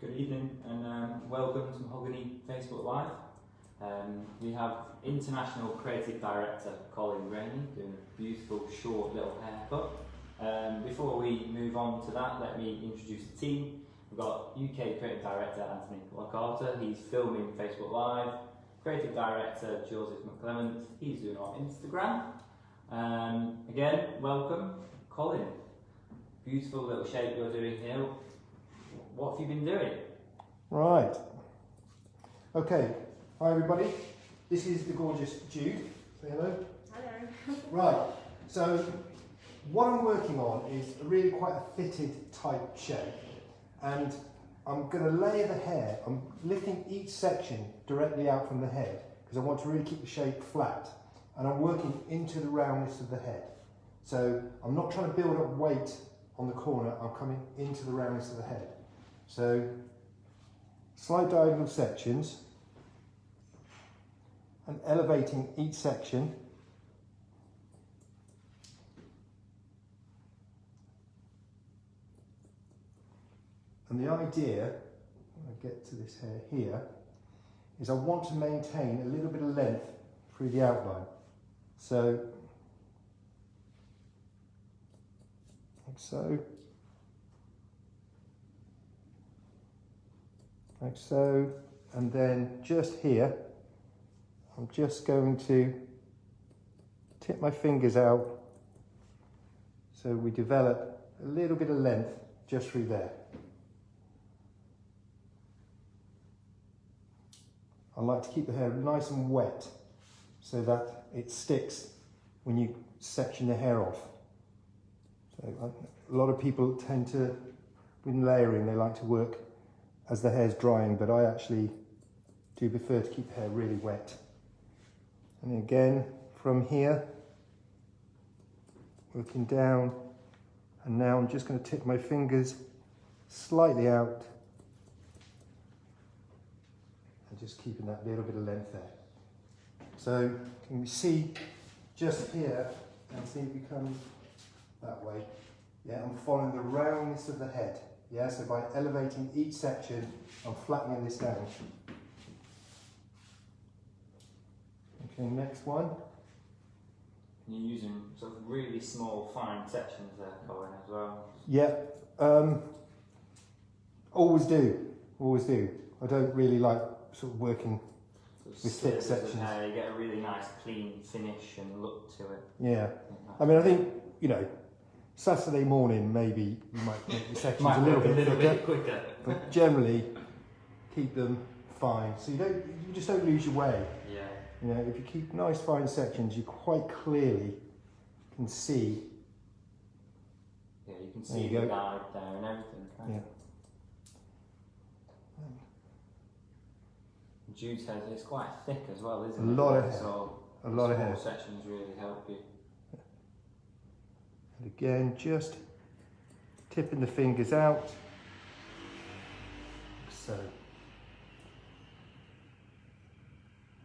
Good evening and welcome to Mahogany Facebook Live. We have International Creative Director Colin Rainey doing a beautiful short little haircut. Before we move on to that, let me introduce the team. We've got UK Creative Director Anthony Carter, he's filming Facebook Live. Creative Director Joseph McClement, he's doing our Instagram. Again, welcome. Colin, beautiful little shape you're doing here. What have you been doing? Right. Okay. Hi everybody. This is the gorgeous Jude. Say hello. Hello. Right. So what I'm working on is really quite a fitted type shape, and I'm going to layer the hair. I'm lifting each section directly out from the head because I want to really keep the shape flat, and I'm working into the roundness of the head. So I'm not trying to build up weight on the corner. I'm coming into the roundness of the head. So slight diagonal sections and elevating each section. And the idea, when I get to this hair here, is I want to maintain a little bit of length through the outline. So, like so. Like so, and then just here, I'm just going to tip my fingers out so we develop a little bit of length just through there. I like to keep the hair nice and wet so that it sticks when you section the hair off. So a lot of people tend to, with layering, they like to work as the hair's drying, but I actually do prefer to keep the hair really wet. And again, from here, working down, and now I'm just going to tip my fingers slightly out, and just keeping that little bit of length there. So can we see just here, and see it become that way? Yeah, I'm following the roundness of the head. Yeah, so by elevating each section, I'm flattening this down. Okay, next one. You're using sort of really small, fine sections there, Colin, as well. Yeah, always do. I don't really like sort of working with thick sections. You get a really nice, clean finish and look to it. Yeah, I mean, I think, you know, Saturday morning, maybe you might make your sections a little bit quicker, but generally keep them fine, so you just don't lose your way. Yeah. You know, if you keep nice fine sections, you quite clearly can see. Yeah, you can see the guide there and everything. Yeah. Jude's hair is quite thick as well, isn't it? A lot of hair. So a lot of hair. Small sections really help you. And again, just tipping the fingers out, so.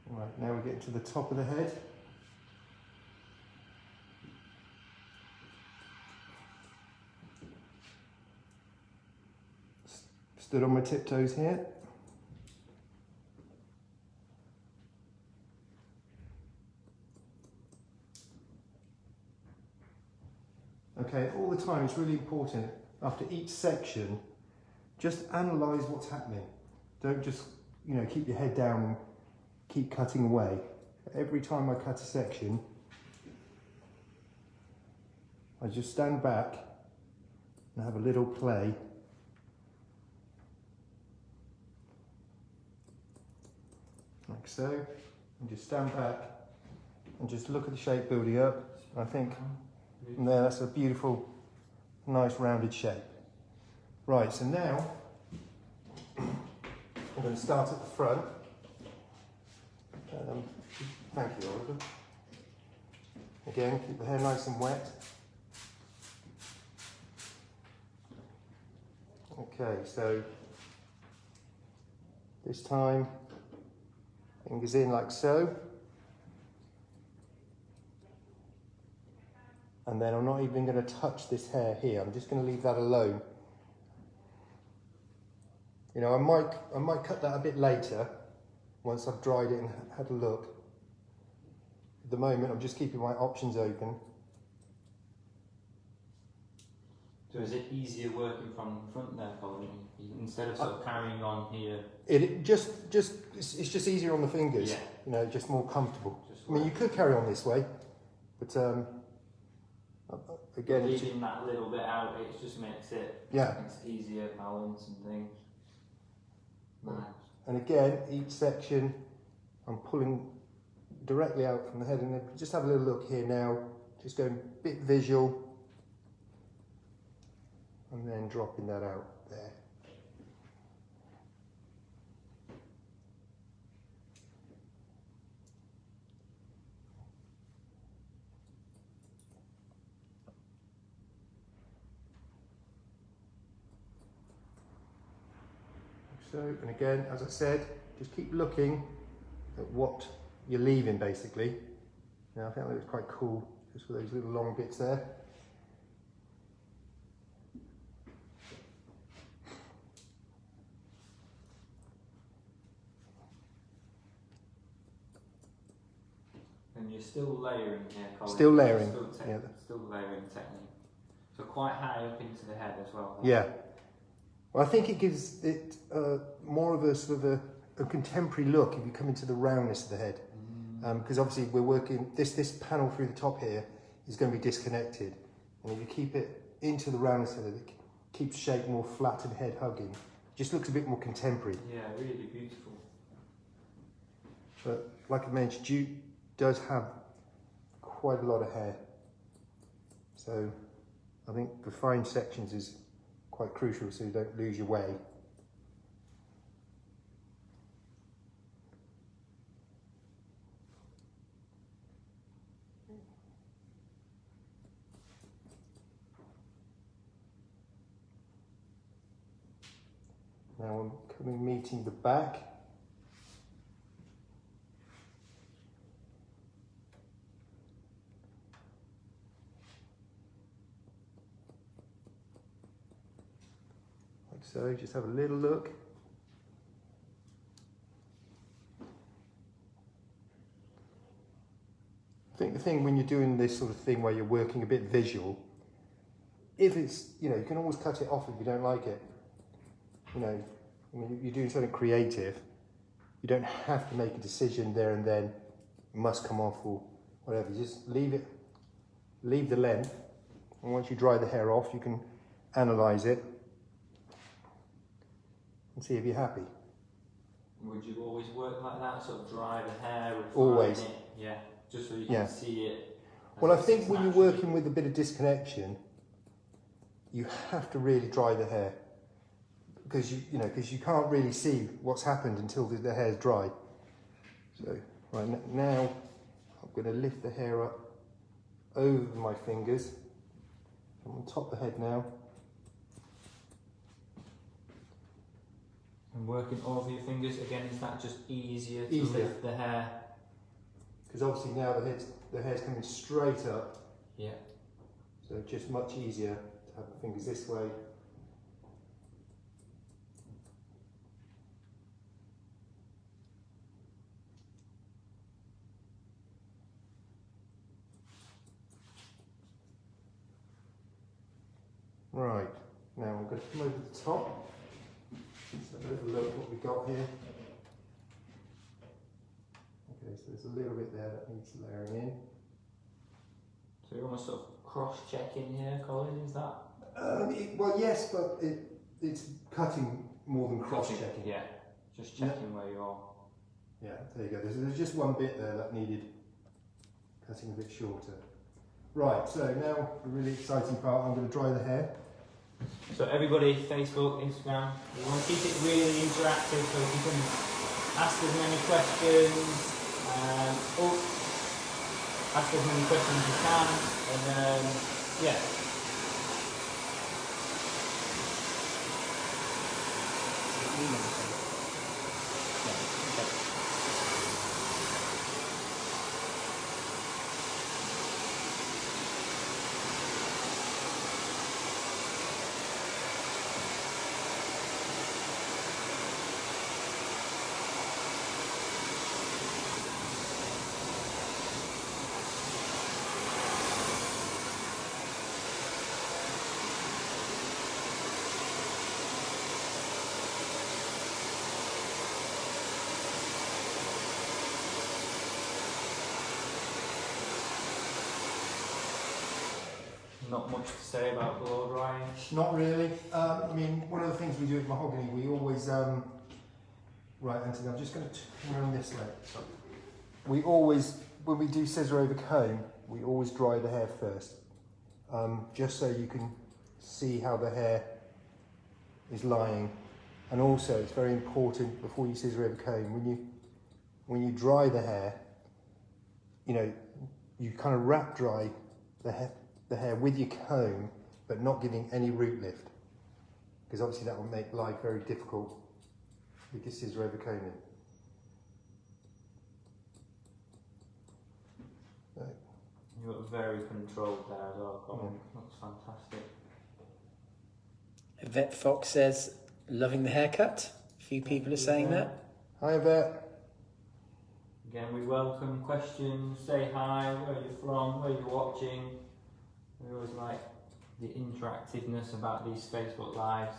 Right, now we're getting to the top of the head. Stood on my tiptoes here. Okay, all the time it's really important, after each section, just analyse what's happening. Don't just, you know, keep your head down and keep cutting away. Every time I cut a section, I just stand back and have a little play. Like so, and just stand back and just look at the shape building up. I think from there, that's a beautiful, nice rounded shape. Right, so now I'm going to start at the front. Thank you, Oliver. Again, keep the hair nice and wet. Okay, so this time, fingers in like so. And then I'm not even going to touch this hair here, I'm just going to leave that alone. You know, I might cut that a bit later once I've dried it and had a look. At the moment, I'm just keeping my options open. So is it easier working from the front there, Colin? Instead of sort of carrying on here? It's just easier on the fingers. Yeah. You know, just more comfortable. I mean, you could carry on this way, but again, leaving that little bit out, it just makes it easier balance and things. Nice. And again, each section I'm pulling directly out from the head, and then just have a little look here now. Just going a bit visual, and then dropping that out there. So, and again, as I said, just keep looking at what you're leaving basically. Now I think that looks quite cool, just with those little long bits there. And you're still layering here, Colin. Still layering, Still layering technique. So quite high up into the head as well. Yeah. Well, I think it gives it more of a sort of a contemporary look if you come into the roundness of the head. Because obviously we're working, this panel through the top here is going to be disconnected. And if you keep it into the roundness of it, it keeps shape more flat and head hugging. Just looks a bit more contemporary. Yeah, really beautiful. But like I mentioned, Jude does have quite a lot of hair. So I think the fine sections is quite crucial so you don't lose your way. Now I'm meeting the back. Like so, just have a little look. I think the thing when you're doing this sort of thing where you're working a bit visual, if it's, you know, you can always cut it off if you don't like it. You know, when you're doing something creative, you don't have to make a decision there and then, it must come off or whatever. You just leave it, leave the length, and once you dry the hair off, you can analyse it and see if you're happy. Would you always work like that, sort of dry the hair? Always. It? Yeah, just so you can see it. Well, I think when you're working with a bit of disconnection, you have to really dry the hair. Because you can't really see what's happened until the hair's dry. So right now, I'm going to lift the hair up over my fingers. I'm on top of the head now. And working over your fingers again, is that just easier to lift the hair? Because obviously now the hair's coming straight up. Yeah. So just much easier to have the fingers this way. Right, now I'm going to come over the top. Just have a little look at what we've got here. Okay, so there's a little bit there that needs layering in. So you're almost sort of cross-checking here, Colin, is that? Well, yes, but it's cutting more than cross-checking. Yeah, just checking where you are. Yeah, there you go. There's just one bit there that needed cutting a bit shorter. Right, so now the really exciting part, I'm going to dry the hair. So everybody, Facebook, Instagram, we want to keep it really interactive so you can ask as many questions, ask as many questions as you can, and yeah. not much to say about blow drying. Not really. I mean, one of the things we do with mahogany, we always, right, Anthony, I'm just going to turn around this way. Sorry. We always, when we do scissor over comb, we always dry the hair first, just so you can see how the hair is lying. And also, it's very important before you scissor over comb, when you dry the hair, you know, you kind of wrap dry the hair with your comb, but not giving any root lift, because obviously that will make life very difficult with your scissor over combing. Right. You look very controlled there as well, Colin. Looks fantastic. Yvette Fox says, loving the haircut. A few people are saying that. Hi, Yvette. Again, we welcome questions. Say hi, where you're from, where you're watching. We always like the interactiveness about these Facebook Lives.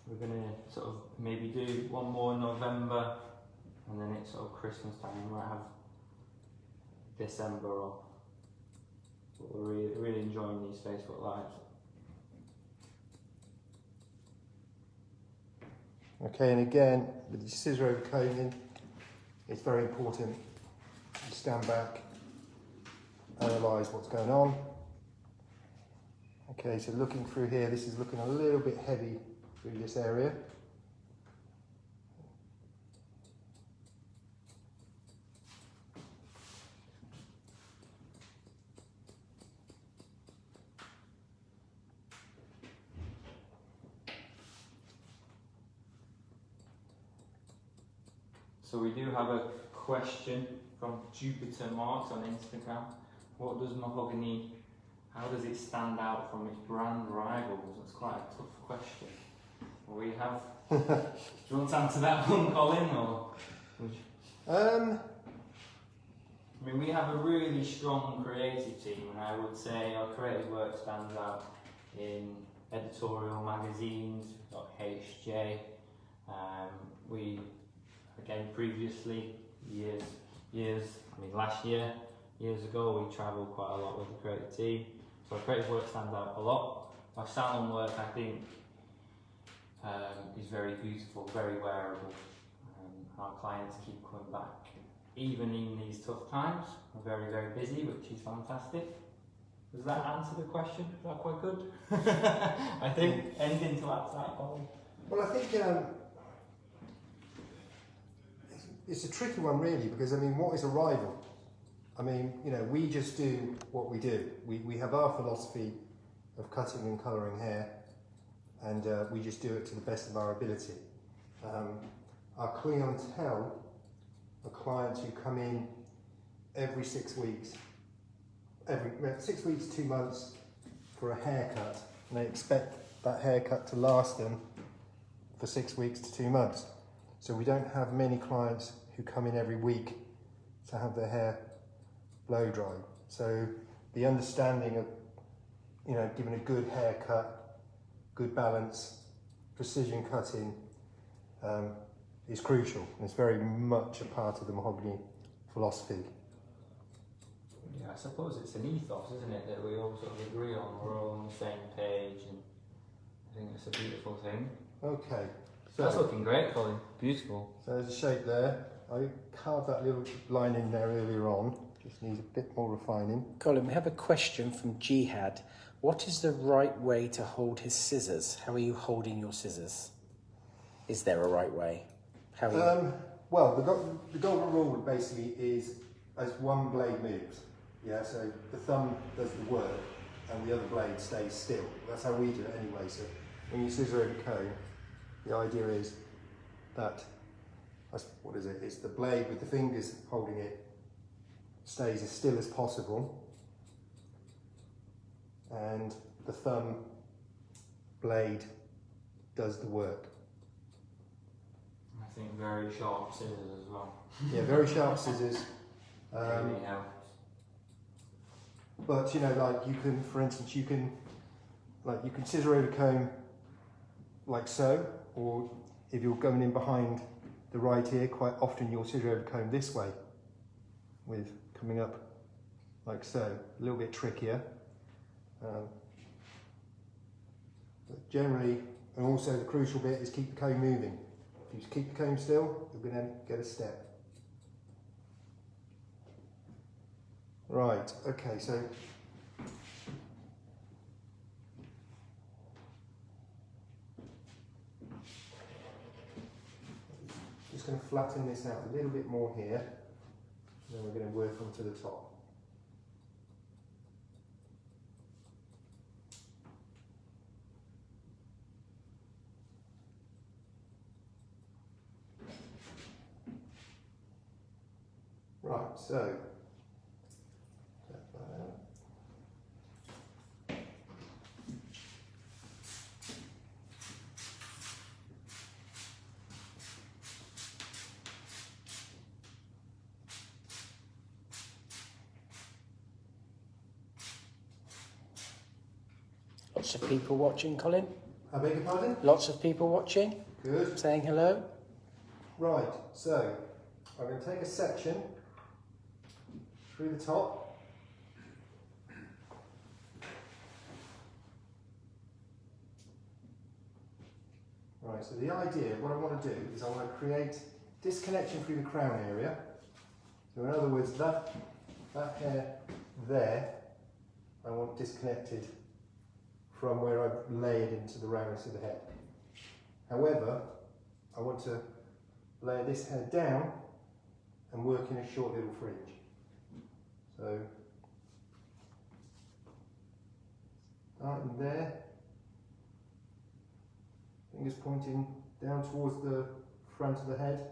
We're going to sort of maybe do one more in November, and then it's sort of Christmas time. We might have December off. But we're really enjoying these Facebook Lives. Okay, and again, with your scissor over combing, it's very important you stand back, analyse what's going on. Okay, so looking through here, this is looking a little bit heavy through this area. So we do have a question from Jupiter Marks on Instagram. What does mahogany, how does it stand out from its brand rivals? That's quite a tough question. We have, do you want to answer that one, Colin? Or would you? I mean, we have a really strong creative team, and I would say our creative work stands out in editorial magazines. We've got HJ. Again, previously, last years ago, we travelled quite a lot with the creative team. So our creative work stands out a lot. Our salon work, I think, is very beautiful, very wearable. Our clients keep coming back, even in these tough times. We're very, very busy, which is fantastic. Does that answer the question? Is that quite good? I think. Anything to add to that, Colin? Well, I think it's a tricky one, really, because I mean, what is a rival? I mean, you know, we just do what we do. We have our philosophy of cutting and colouring hair, and we just do it to the best of our ability. Our clientele are clients who come in every 6 weeks, 6 weeks, 2 months for a haircut, and they expect that haircut to last them for 6 weeks to 2 months. So we don't have many clients who come in every week to have their hair blow dry. So the understanding of, you know, giving a good haircut, good balance, precision cutting is crucial, and it's very much a part of the mahogany philosophy. Yeah, I suppose it's an ethos, isn't it, that we all sort of agree on. We're all on the same page, and I think it's a beautiful thing. Okay. So that's looking great, Colin. Beautiful. So there's a shape there. I carved that little line in there earlier on. Just needs a bit more refining. Colin, we have a question from Jihad. What is the right way to hold his scissors? How are you holding your scissors? Is there a right way? How are you? Well, the golden rule basically is as one blade moves. Yeah, so the thumb does the work and the other blade stays still. That's how we do it anyway. So when you scissor over comb, the idea is that, what is it? It's the blade with the fingers holding it stays as still as possible, and the thumb blade does the work. I think very sharp scissors as well. Yeah, very sharp scissors. Really helps. But you know, like you can, for instance, you can scissor over comb like so, or if you're going in behind the right ear, quite often you'll scissor over comb this way, with coming up like so. A little bit trickier. But generally, and also the crucial bit is keep the comb moving. If you keep the comb still, you're going to get a step. Right, okay, so just going to flatten this out a little bit more here, and then we're going to work onto the top. Right, so Lots of people watching, Colin. I beg your pardon? Lots of people watching. Good. Saying hello. Right, so I'm going to take a section through the top. Right, so the idea, what I want to do is I want to create disconnection through the crown area. So in other words, that hair there, I want disconnected from where I've layered into the roundness of the head. However, I want to layer this hair down and work in a short little fringe. So, starting there, fingers pointing down towards the front of the head.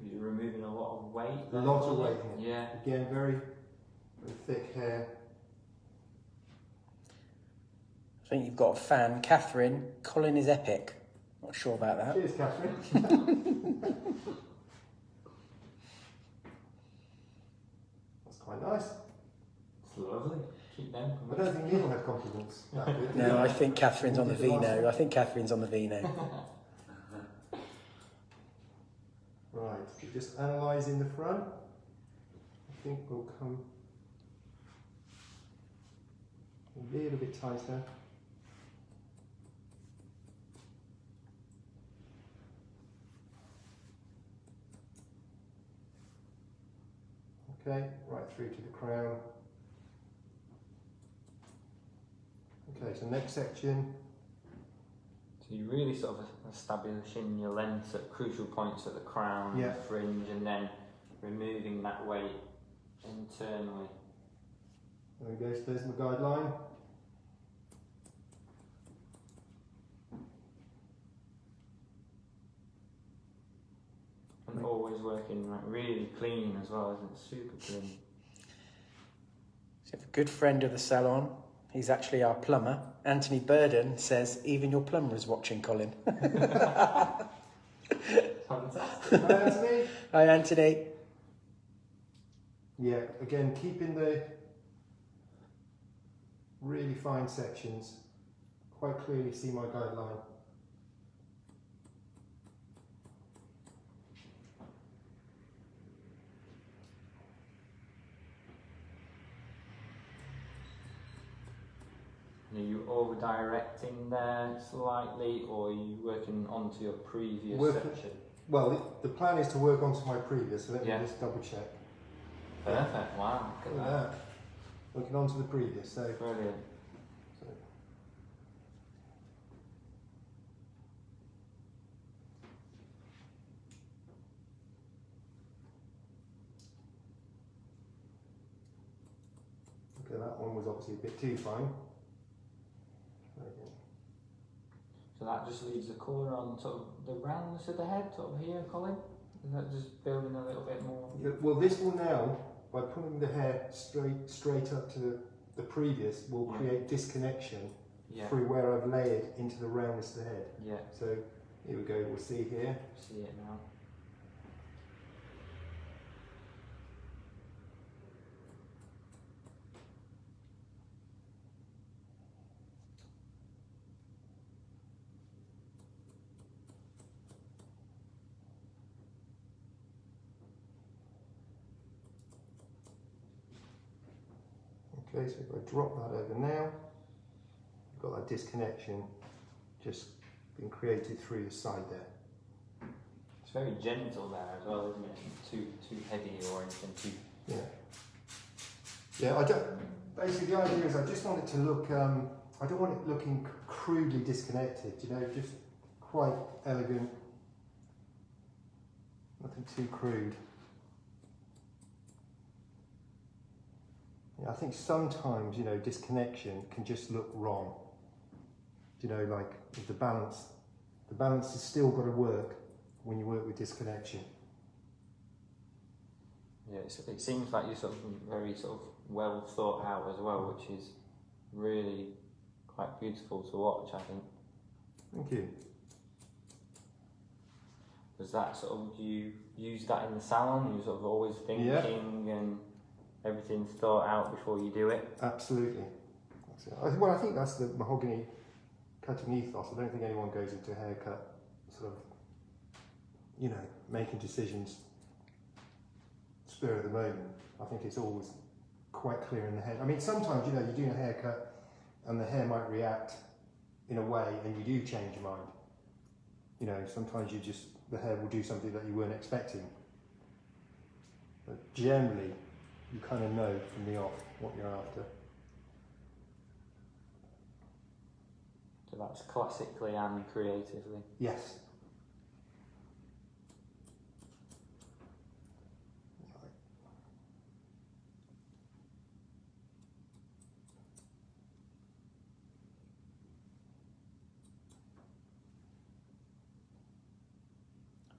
You're removing a lot of weight. A lot of weight here. Yeah. Again, very, very thick hair. I think you've got a fan, Catherine. Colin is epic. Not sure about that. Cheers, Catherine. That's quite nice. It's lovely. Keep them I coming. don't think Neil had compliments that good. No, I think Catherine's on the vino. I think Catherine's on the vino. Right, so just analysing the front. I think we'll come a little bit tighter. Okay, right through to the crown. Okay, so next section. So you're really sort of establishing your length at crucial points at the crown, Yeah. the fringe, and then removing that weight internally. There we go, so there's my guideline. And always working like really clean as well, isn't it? Super clean. So a good friend of the salon. He's actually our plumber. Anthony Burden says, even your plumber is watching, Colin. Fantastic. Hi, Anthony. Hi, Anthony. Yeah, again, keeping the really fine sections. Quite clearly see my guideline. Are you over directing there slightly, or are you working onto your previous section? Well, the plan is to work onto my previous, so let me Yeah. just double check. Perfect, wow, look Look at at that. Working onto the previous, so. Brilliant. Okay, that one was obviously a bit too fine. Okay. So that just leaves the colour on sort of the roundness of the head, sort of here, Colin? Is that just building a little bit more? Yeah, well, this will now, by putting the hair straight up to the previous, will Yeah. create disconnection Yeah. through where I've layered into the roundness of the head. Yeah, So here we go, we'll see here. see it now. Okay, so if I drop that over now, you've got that disconnection just being created through the side there. It's very gentle there as well, isn't it? Too heavy or anything too. Yeah. Yeah, I don't. Basically, the idea is I just want it to look. I don't want it looking crudely disconnected. You know, just quite elegant. Nothing too crude. Yeah, I think sometimes, you know, disconnection can just look wrong. You know, like with the balance has still got to work when you work with disconnection. Yeah, it seems like you're sort of very sort of well thought out as well, which is really quite beautiful to watch, I think. Thank you. Was that sort of, do you use that in the salon? You're sort of always thinking and everything's thought out before you do it? Absolutely. Well, I think that's the mahogany cutting ethos. I don't think anyone goes into a haircut sort of, you know, making decisions spur of the moment. I think it's always quite clear in the head. I mean, sometimes, you know, you're doing a haircut and the hair might react in a way and you do change your mind. You know, sometimes the hair will do something that you weren't expecting. But generally, you kind of know from the off what you're after. So that's classically and creatively. Yes.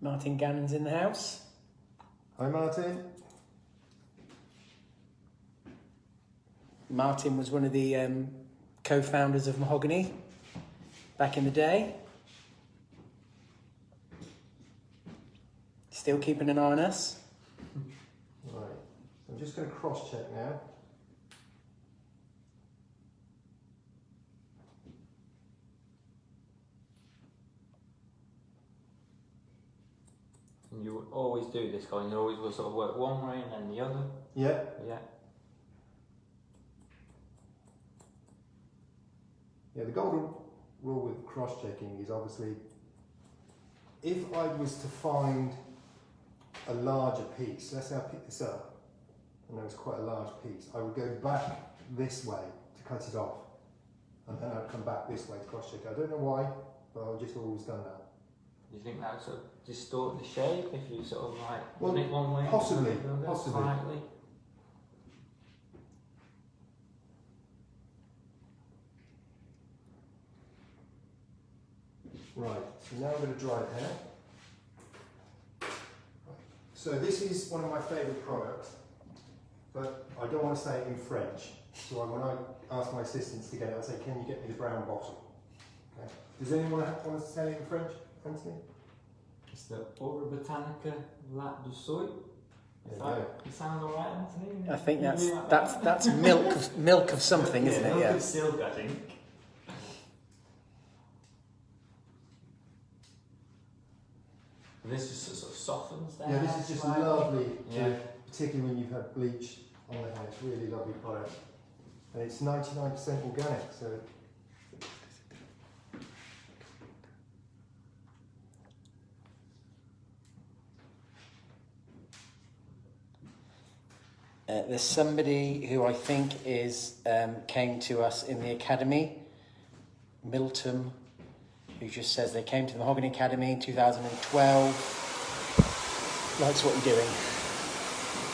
Martin Gannon's in the house. Hi, Martin. Martin was one of the co-founders of Mahogany back in the day. Still keeping an eye on us. Right, so I'm just going to cross-check now. And you would always do this, Colin? You always will sort of work one way and then the other? Yeah. Yeah. Yeah, the golden rule with cross-checking is obviously, if I was to find a larger piece, let's say I pick this up, and there was quite a large piece, I would go back this way to cut it off, and then I'd come back this way to cross-check. I don't know why, but I've just always done that. Do you think that would sort of distort the shape if you sort of like Well, it one way? possibly. Slightly? Right, so now I'm going to dry the hair. So this is one of my favourite products, but I don't want to say it in French. So when I ask my assistants to get it, I say, can you get me the brown bottle? Okay. Does anyone want to say it in French, Anthony? It's the Aura Botanica Latte du Soy. It sounds alright, Anthony? I think that's milk of something, isn't it? Milk of silk, I think. This just sort of softens that. Yeah, this is just lovely, Yeah. particularly when you've had bleach on the hair. It's a really lovely product. And it's 99% organic, so... There's somebody who I think came to us in the academy, Milton, who just says they came to the Mahogany Academy in 2012. Likes what you're doing.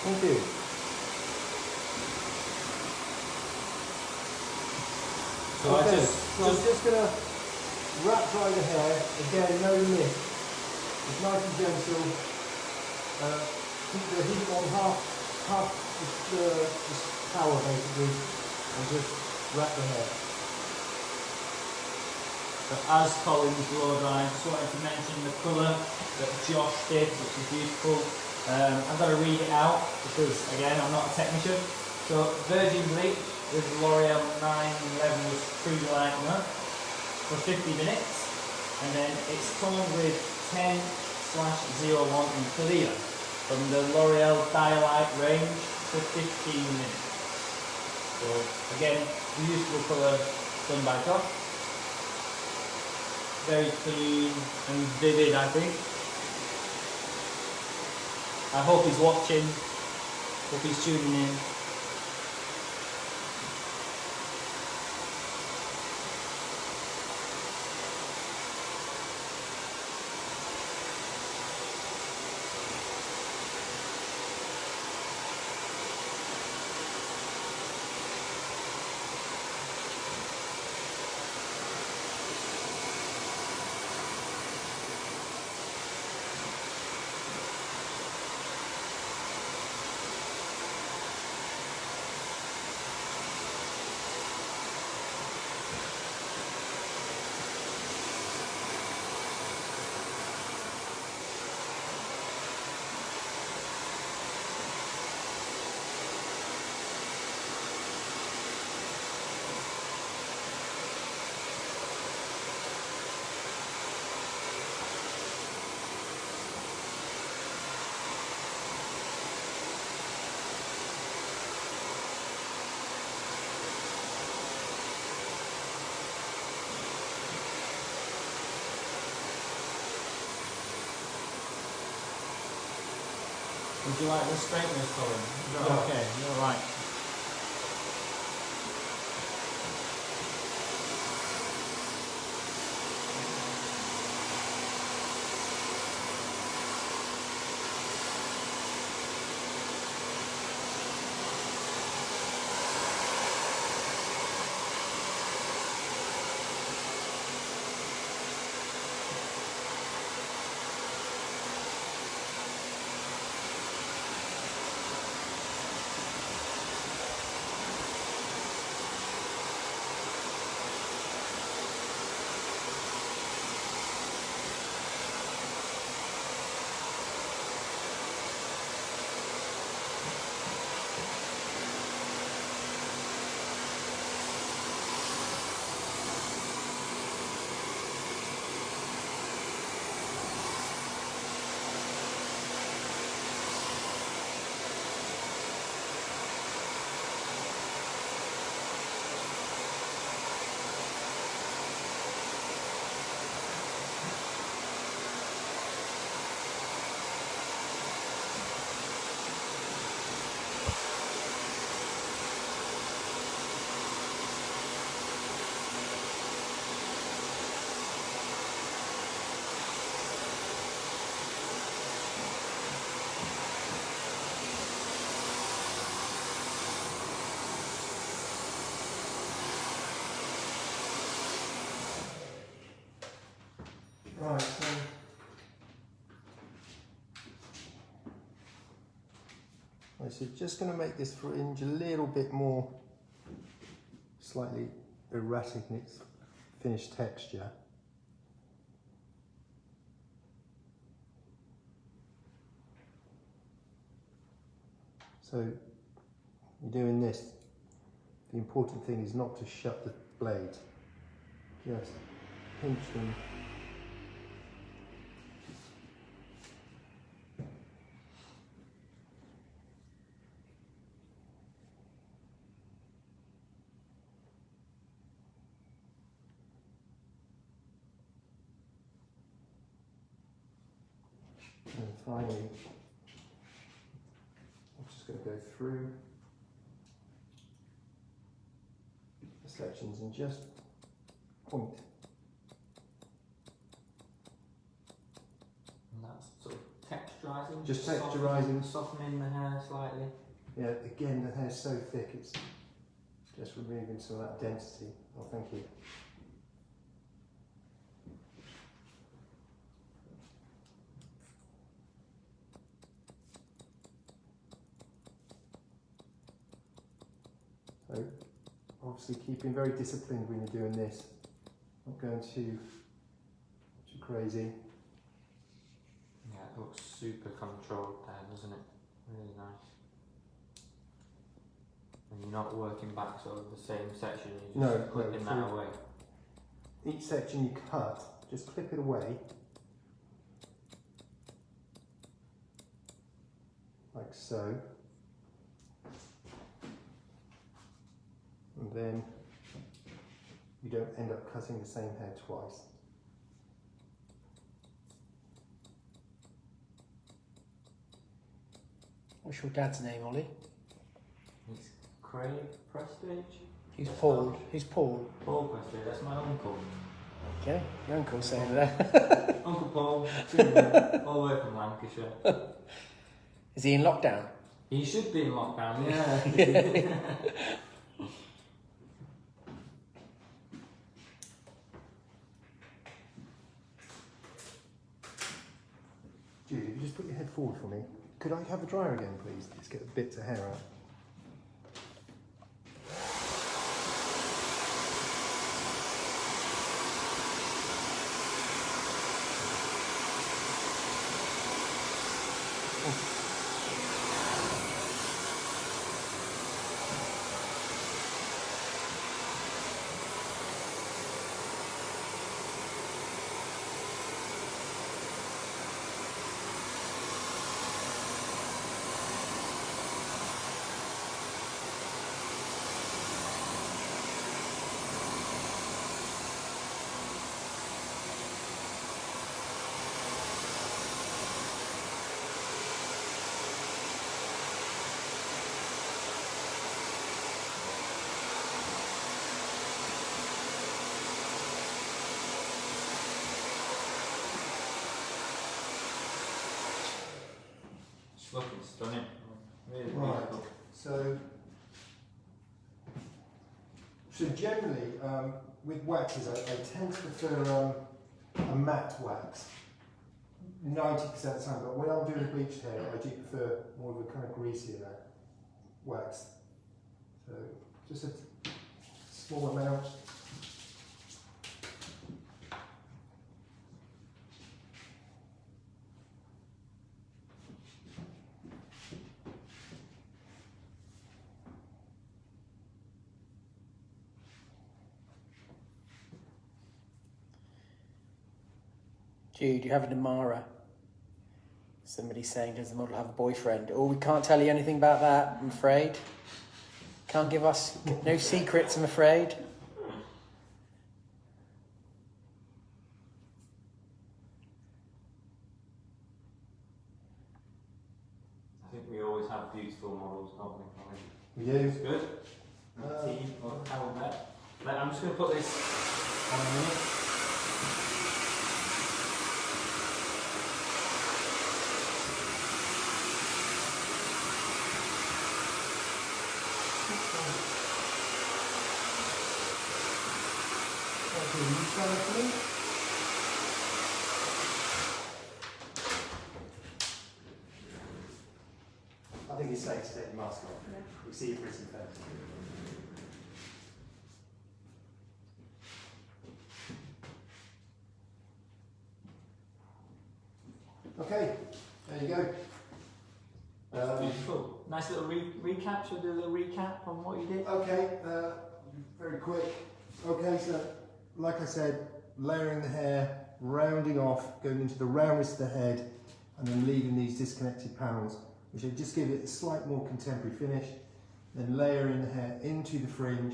Thank you. So Okay, I'm just going to wrap dry the hair. Again, no lift. It's nice and gentle. Keep the heat on half the power basically, and just wrap the hair. But as Colin's blow dry, I just wanted to mention the colour that Josh did, which is beautiful. I've got to read it out because, again, I'm not a technician. So, Virgin Bleach with L'Oreal 911 True Lightener for 50 minutes. And then it's toned with 10/01 in clear from the L'Oreal Dialite range for 15 minutes. So again, beautiful colour done by Todd. Very clean and vivid, I think. I hope he's watching, hope he's tuning in. Would you like the straightness, Colin? No. Okay, you're right. Right, so just going to make this fringe a little bit more slightly erratic in its finished texture. So you're doing this. The important thing is not to shut the blade. Just pinch them. And finally, I'm just going to go through the sections and just point. And that's sort of texturizing. Just texturizing. Softening the hair slightly. Yeah, again, the hair's so thick, it's just removing some of that density. Oh, thank you. So, obviously keeping very disciplined when you're doing this. Not going too crazy. Yeah, it looks super controlled there, doesn't it? Really nice. And you're not working back sort of the same section, you're just clipping that away. Each section you cut, just clip it away. Like so. and then you don't end up cutting the same hair twice. What's your dad's name, Ollie? It's Craig Prestige. Who's Paul? Who's Paul? Paul Prestige, that's my uncle. Okay, your uncle's saying that. Uncle Paul, all the way from Lancashire. Is he in lockdown? He should be in lockdown, yeah. Judy, if you just put your head forward for me. Could I have the dryer again, please? Let's get the bits of hair out. It's looking stunning. Really Right. beautiful. So generally, with waxes, I tend to prefer a matte wax 90% of the time, but when I'm doing bleached hair, I do prefer more of a kind of greasier wax. So just a small amount. Jude, you have an Amara. Somebody's saying, does the model have a boyfriend? Oh, we can't tell you anything about that, I'm afraid. Can't give us no secrets, I'm afraid. I think we always have beautiful models, don't we? We do. It's good. Team, or how bet. I'm just going to put this on a minute. I think it's safe to take the mask off. We see your pretty face. Okay, there you go. That's beautiful. Nice little recap. Should we do a little recap on what you did? Okay, very quick. Okay, so like I said, layering the hair, rounding off, going into the roundness of the head, and then leaving these disconnected panels, which will just give it a slight more contemporary finish. Then layering the hair into the fringe,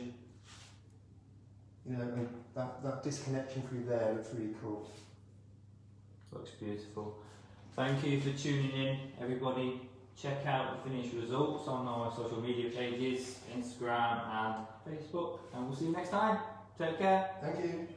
you know, and that disconnection through there looks really cool. Looks beautiful. Thank you for tuning in, everybody. Check out the finished results on our social media pages, Instagram and Facebook, and we'll see you next time. Take care. Thank you.